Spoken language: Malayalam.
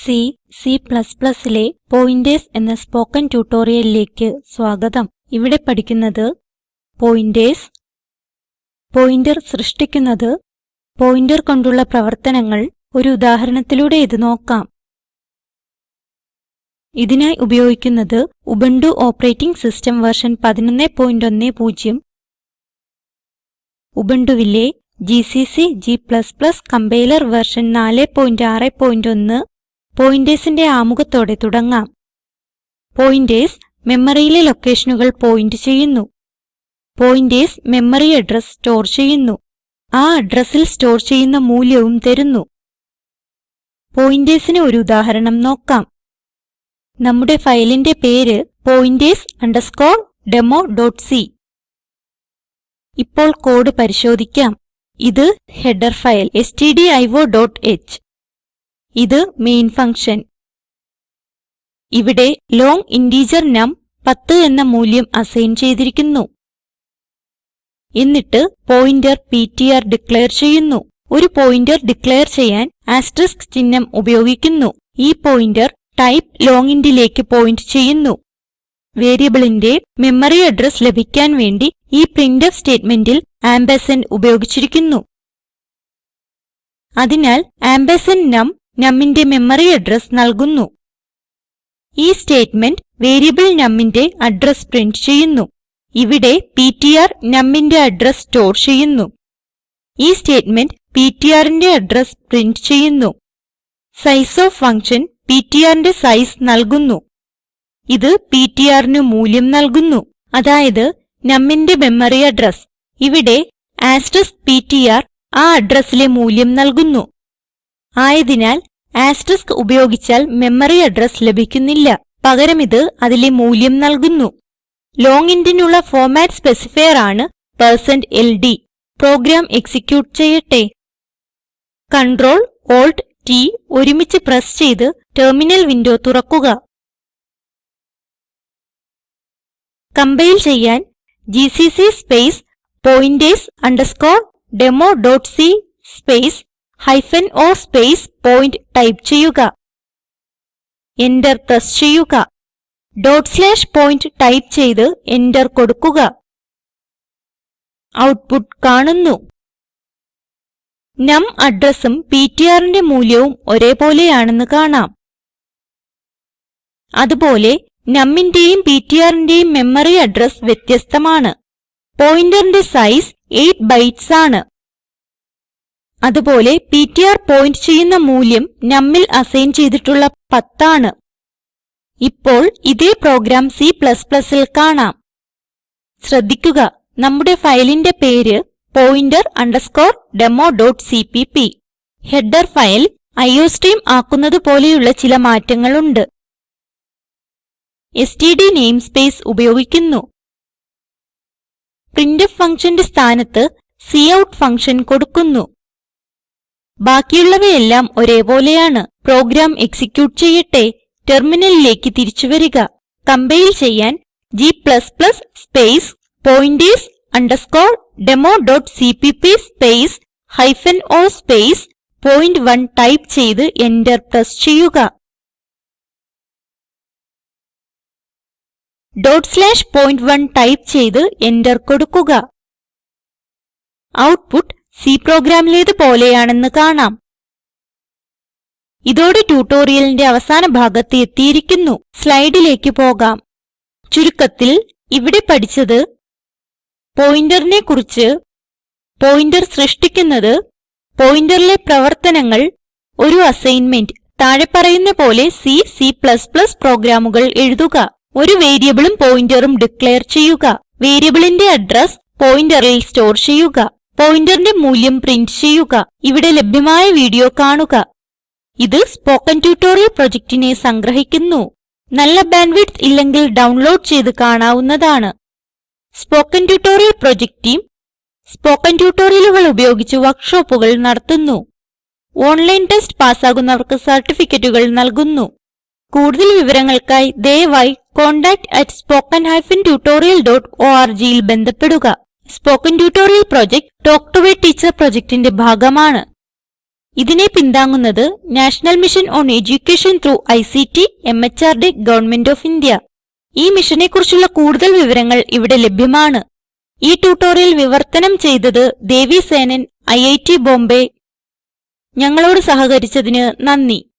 C++ലെ പോയിന്റേഴ്സ് എന്ന സ്പോക്കൻ ട്യൂട്ടോറിയലിലേക്ക് സ്വാഗതം. ഇവിടെ പഠിക്കുന്നത് പോയിന്റേഴ്സ്, പോയിന്റർ സൃഷ്ടിക്കുന്നത്, പോയിന്റർ കൊണ്ടുള്ള പ്രവർത്തനങ്ങൾ. ഒരു ഉദാഹരണത്തിലൂടെ ഇത് നോക്കാം. ഇതിനായി ഉപയോഗിക്കുന്നത് Ubuntu operating system version 11.10, ഉബുണ്ടുവിലെ GCC G++ compiler version 4.6.1. പോയിന്റേഴ്സിന്റെ ആമുഖത്തോടെ തുടങ്ങാം. പോയിന്റേഴ്സ് മെമ്മറിയിലെ ലൊക്കേഷനുകൾ പോയിന്റ് ചെയ്യുന്നു. പോയിന്റേഴ്സ് മെമ്മറി അഡ്രസ് സ്റ്റോർ ചെയ്യുന്നു. ആ അഡ്രസ്സിൽ സ്റ്റോർ ചെയ്യുന്ന മൂല്യവും തരുന്നു. പോയിന്റേഴ്സിന് ഒരു ഉദാഹരണം നോക്കാം. നമ്മുടെ ഫയലിന്റെ പേര് pointers_demo.c. ഇപ്പോൾ കോഡ് പരിശോധിക്കാം. ഇത് ഹെഡർ ഫയൽ stdio.h. ഇത് മെയിൻ ഫങ്ഷൻ. ഇവിടെ ലോങ് ഇന്റിജർ നം 10 എന്ന മൂല്യം അസൈൻ ചെയ്തിരിക്കുന്നു. എന്നിട്ട് പോയിന്റർ ptr ഡിക്ലെയർ ചെയ്യുന്നു. ഒരു പോയിന്റർ ഡിക്ലെയർ ചെയ്യാൻ ആസ്റ്ററിസ്ക് ചിഹ്നം ഉപയോഗിക്കുന്നു. ഈ പോയിന്റർ ടൈപ്പ് ലോങ് ഇന്റിലേക്ക് പോയിന്റ് ചെയ്യുന്നു. വേരിയബിളിന്റെ മെമ്മറി അഡ്രസ് ലഭിക്കാൻ വേണ്ടി ഈ പ്രിന്റ്ഫ് സ്റ്റേറ്റ്മെന്റിൽ ആംപർസാൻഡ് ഉപയോഗിച്ചിരിക്കുന്നു. അതിനാൽ ആംപർസാൻഡ് numന്റെ മെമ്മറി അഡ്രസ് നൽകുന്നു. ഈ സ്റ്റേറ്റ്മെന്റ് വേരിയബിൾ numന്റെ അഡ്രസ് പ്രിന്റ് ചെയ്യുന്നു. ഇവിടെ ptr numന്റെ അഡ്രസ് സ്റ്റോർ ചെയ്യുന്നു. ഈ സ്റ്റേറ്റ്മെന്റ് ptrന്റെ അഡ്രസ് പ്രിന്റ് ചെയ്യുന്നു. സൈസ് ഓഫ് ഫങ്ഷൻ ptrന്റെ സൈസ് നൽകുന്നു. ഇത് ptrന് മൂല്യം നൽകുന്നു, അതായത് numന്റെ മെമ്മറി അഡ്രസ്. ഇവിടെ ആസ്റ്ററിസ്ക് ptr ആ അഡ്രസ്സിലെ മൂല്യം നൽകുന്നു. ആയതിനാൽ ആസ്റ്ററിസ്ക് ഉപയോഗിച്ചാൽ മെമ്മറി അഡ്രസ് ലഭിക്കുന്നില്ല. പകരം ഇത് അതിലെ മൂല്യം നൽകുന്നു. ലോങ് ഇന്റിനുള്ള ഫോർമാറ്റ് സ്പെസിഫയർ ആണ് %LD. പ്രോഗ്രാം എക്സിക്യൂട്ട് ചെയ്യട്ടെ. Ctrl+Alt+T ഒരുമിച്ച് പ്രസ് ചെയ്ത് ടെർമിനൽ വിൻഡോ തുറക്കുക. കമ്പൈൽ ചെയ്യാൻ gcc space pointers_demo.c space -o space point type ചെയ്യുക. എന്റർ പ്രസ് ചെയ്യുക. .point ടൈപ്പ് ചെയ്ത് എന്റർ കൊടുക്കുക. ഔട്ട്പുട്ട് കാണുന്നു. നം അഡ്രസ്സും ptrന്റെ മൂല്യവും ഒരേപോലെയാണെന്ന് കാണാം. അതുപോലെ numന്റെയും ptrന്റെയും മെമ്മറി അഡ്രസ് വ്യത്യസ്തമാണ്. പോയിന്ററിന്റെ സൈസ് 8 bytes ആണ്. അതുപോലെ ptr പോയിന്റ് ചെയ്യുന്ന മൂല്യം numൽ അസൈൻ ചെയ്തിട്ടുള്ള 10 ആണ്. ഇപ്പോൾ ഇതേ പ്രോഗ്രാം C++ൽ കാണാം. ശ്രദ്ധിക്കുക, നമ്മുടെ ഫയലിന്റെ പേര് pointer_demo.cpp. ഹെഡർ ഫയൽ IOStream ആക്കുന്നത് പോലെയുള്ള ചില മാറ്റങ്ങളുണ്ട്. std നെയിംസ്പേസ് ഉപയോഗിക്കുന്നു. പ്രിന്റ്ഫ് ഫങ്ഷന്റെ സ്ഥാനത്ത് കൌട്ട് ഫങ്ഷൻ കൊടുക്കുന്നു. ബാക്കിയുള്ളവയെല്ലാം ഒരേപോലെയാണ്. പ്രോഗ്രാം എക്സിക്യൂട്ട് ചെയ്യട്ടെ. ടെർമിനലിലേക്ക് തിരിച്ചു വരിക. കമ്പൈൽ ചെയ്യാൻ g++ space pointers_demo.cpp space -o space point1 type ചെയ്ത് എന്റർ പ്രസ് ചെയ്യുക. .point1 ടൈപ്പ് ചെയ്ത് എന്റർ കൊടുക്കുക. ഔട്ട്പുട്ട് C പ്രോഗ്രാമിലേത് പോലെയാണെന്ന് കാണാം. ഇതോടെ ട്യൂട്ടോറിയലിന്റെ അവസാന ഭാഗത്ത് എത്തിയിരിക്കുന്നു. സ്ലൈഡിലേക്ക് പോകാം. ചുരുക്കത്തിൽ ഇവിടെ പഠിച്ചത് പോയിന്ററിനെ കുറിച്ച്, പോയിന്റർ സൃഷ്ടിക്കുന്നത്, പോയിന്ററിലെ പ്രവർത്തനങ്ങൾ, ഒരു അസൈൻമെന്റ്. താഴെ പറയുന്ന പോലെ C പ്രോഗ്രാമുകൾ എഴുതുക. ഒരു വേരിയബിളും പോയിന്ററും ഡിക്ലെയർ ചെയ്യുക. വേരിയബിളിന്റെ അഡ്രസ് പോയിന്ററിൽ സ്റ്റോർ ചെയ്യുക. പോയിന്ററിന്റെ മൂല്യം പ്രിന്റ് ചെയ്യുക. ഇവിടെ ലഭ്യമായ വീഡിയോ കാണുക. ഇത് സ്പോക്കൻ ട്യൂട്ടോറിയൽ പ്രൊജക്റ്റിനെ സംഗ്രഹിക്കുന്നു. നല്ല ബാൻഡ്വിഡ്ത്ത് ഇല്ലെങ്കിൽ ഡൗൺലോഡ് ചെയ്ത് കാണാവുന്നതാണ്. Spoken tutorial project team spoken ട്യൂട്ടോറിയലുകൾ ഉപയോഗിച്ച് വർക്ക്ഷോപ്പുകൾ നടത്തുന്നു. ഓൺലൈൻ ടെസ്റ്റ് പാസ്സാകുന്നവർക്ക് സർട്ടിഫിക്കറ്റുകൾ നൽകുന്നു. കൂടുതൽ വിവരങ്ങൾക്കായി ദയവായി contact@spoken-tutorial.orgൽ ബന്ധപ്പെടുക. Spoken tutorial project talk to a teacher പ്രൊജക്റ്റിന്റെ ഭാഗമാണ്. ഇതിനെ പിന്താങ്ങുന്നത് national mission on education through ICT MHRD government of India. ഈ മിഷനെ കുറിച്ചുള്ള കൂടുതൽ വിവരങ്ങൾ ഇവിടെ ലഭ്യമാണ്. ഈ ട്യൂട്ടോറിയൽ വിവർത്തനം ചെയ്തത് ദേവി സേനൻ, IIT ബോംബേ. ഞങ്ങളോട് സഹകരിച്ചതിന് നന്ദി.